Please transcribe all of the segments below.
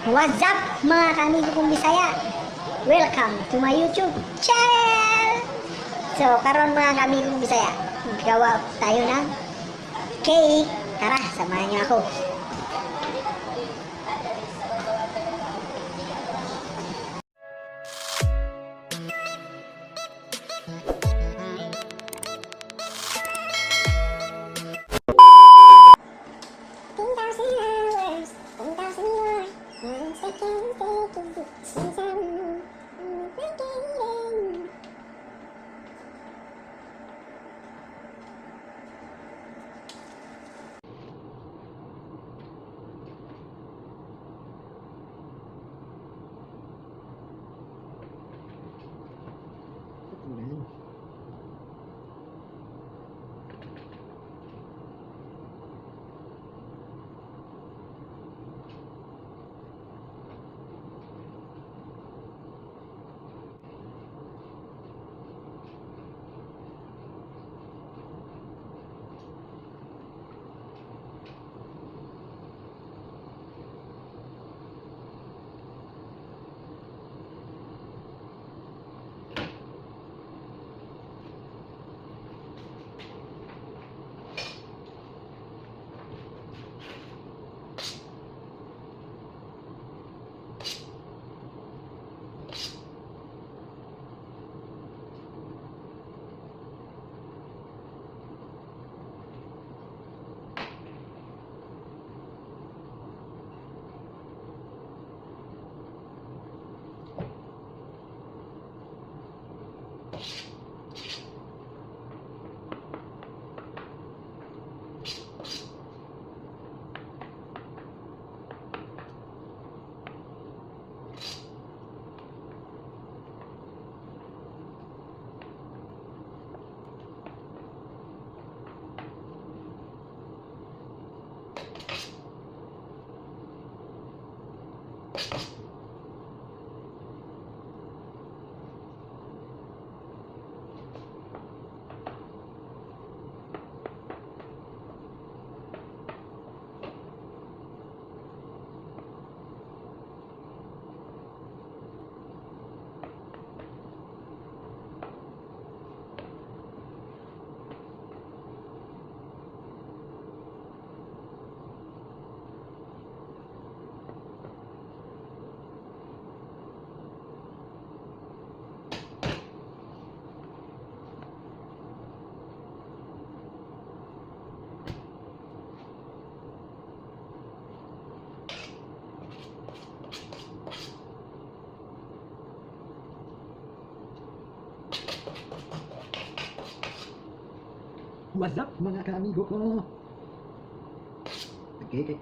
What's up mga kamigo kong Bisaya? Welcome to my YouTube channel! So, karon mga kamigo kong Bisaya, gawa tayo ng cake. Tara, samahan niyo ako. What's up mga ka-amigo ko? Nag-cake.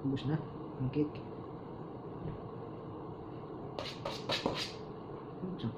Ubus na ang cake. Ubus na.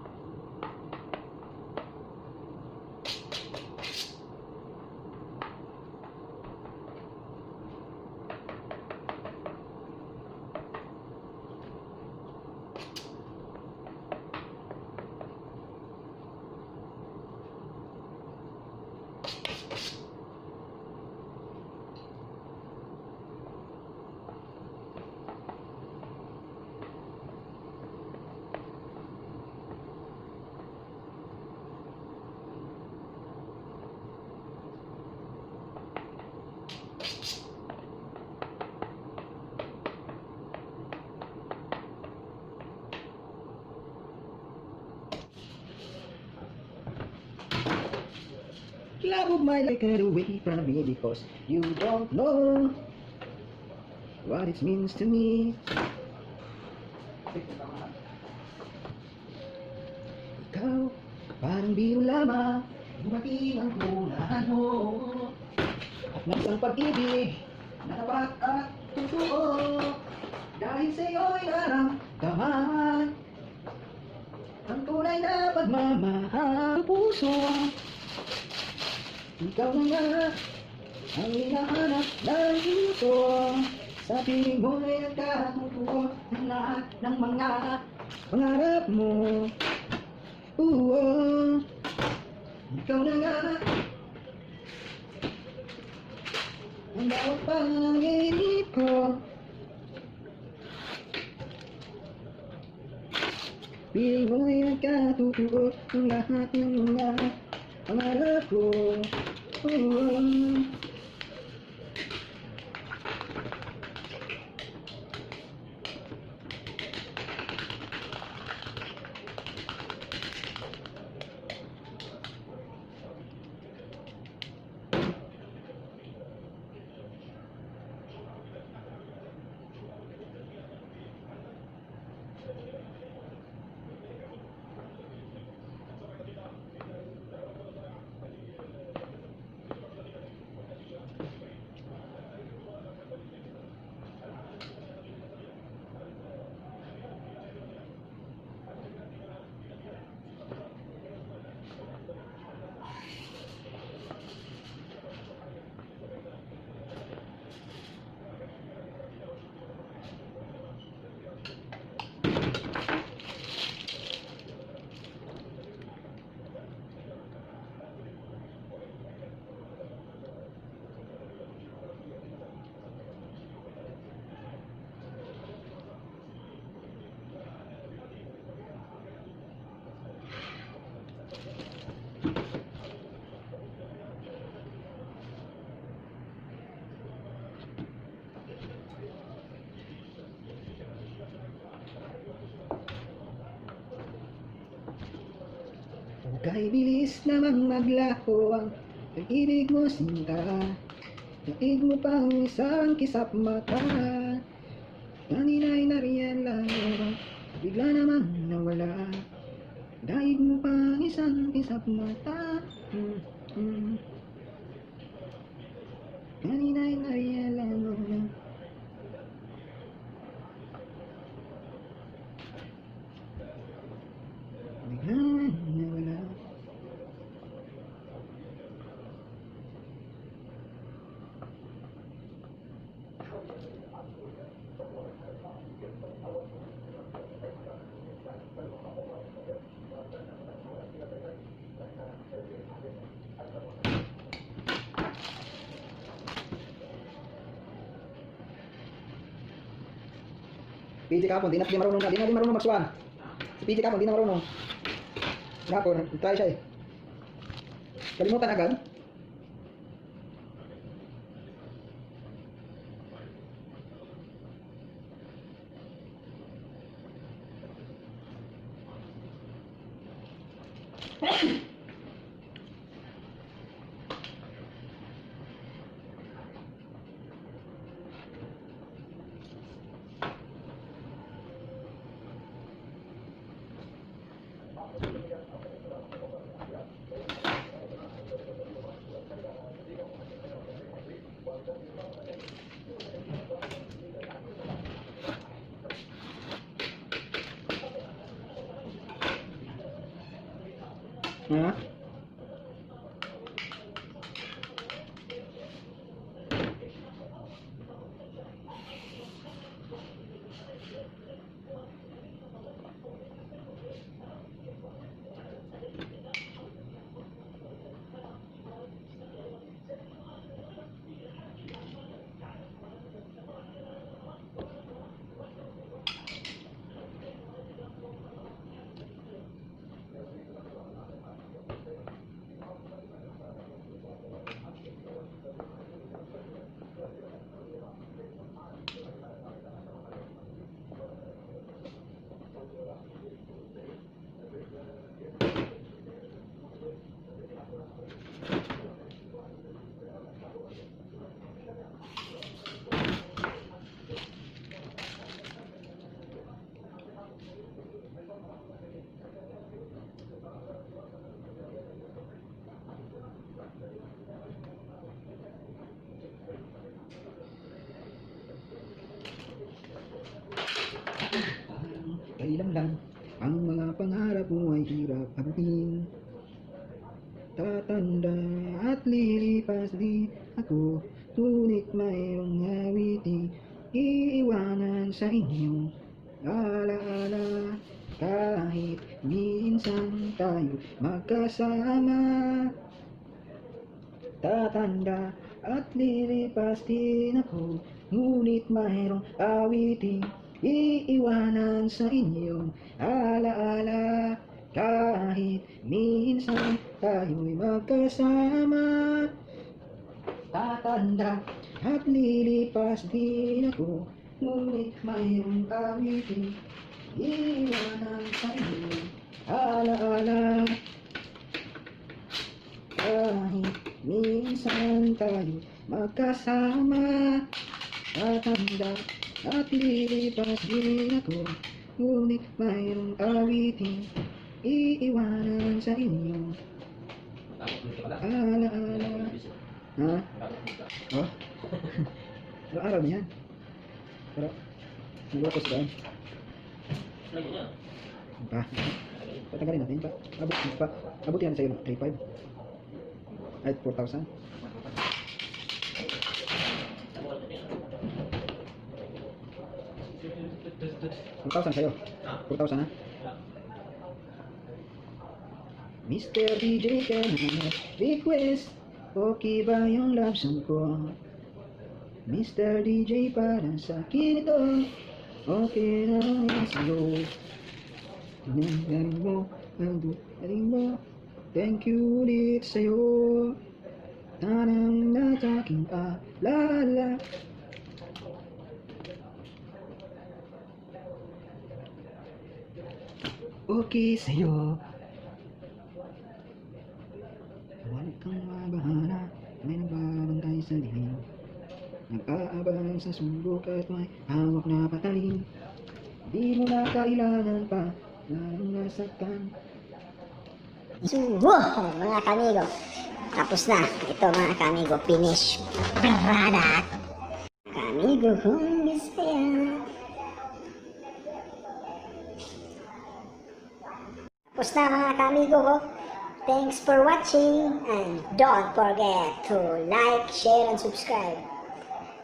Love of my life, get away from me because you don't know what it means to me. Ikaw, parang biro lamang, dumating ang kulaan mo. At ng isang pag-ibig, na tapat at totoo, dahil sa'yo'y naramdaman ang tunay na pagmamahal sa puso. Ikaw na nga ang hinahanap ng ito. Sa piling mo'y nagkatutuo ng lahat ng mga pangarap mo. Ikaw na nga ang bawat panaginip ko. Piling mo'y nagkatutuo ng lahat ng mga pangarap ko. Kay bilis namang maglaho ang pag-ibig mo sinta. Daig mo pang isang kisap mata. Kanina'y nariyan lang bigla namang nawala. Daig mo pang isang kisap mata. Kanina'y nariyan lang bigla namang nawala. PJ Kapon, di na marunong magsuwan. Si PJ Kapon, di na marunong. Kapon, try siya eh. Kalimutan agad. Ha? Kailan lang ang mga pangarap mo ay hirap abutin. Tatanda at lilipas din ako, ngunit mayroong awiting iiwanan sa inyo. Alaala, kahit minsan tayo magkasama. Tatanda at lilipas din ako, ngunit mayroong awiting iiwanan sa inyong alaala. Kahit minsan tayo'y magkasama, tatanda at lilipas din ako, ngunit mayroong awitin iiwanan sa inyong alaala. Kahit minsan tayo magkasama, tatanda at lilipas din ako, ngunit mayroong awitin iiwanan sa inyo alaala. Ha? Oh? Ano araw na yan? Pero, nagwapos ba? Pa? Patagalin natin pa. Abuti yan sa'yo 3.5 ay 4,000. 4,000 sa'yo. 4,000 ha? Mr. DJ ka na request, okay ba yung love song ko? Mr. DJ para sa akin ito, okay na yan sa'yo. Galing mo, galing mo, thank you ulit sa'yo. Tanang na sa'king alala. Okay sa'yo. Huwag kang mabahala, may nagbabantay sa dilim. Nag-aabang sa sulok at may hawak na patalim. Di mo na kailangan pa, lalong nasaktan. So, mga kamigo, tapos na. Ito mga kamigo, finish product. Kamigo kong Bisaya. Tapos na mga kamigo ko. Thanks for watching, and don't forget to like, share, and subscribe.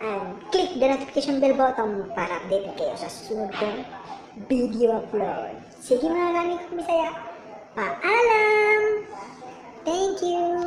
And click the notification bell button para update kayo sa susunod kong video upload. Sige mga kamigo kong Bisaya. Paalam! Thank you!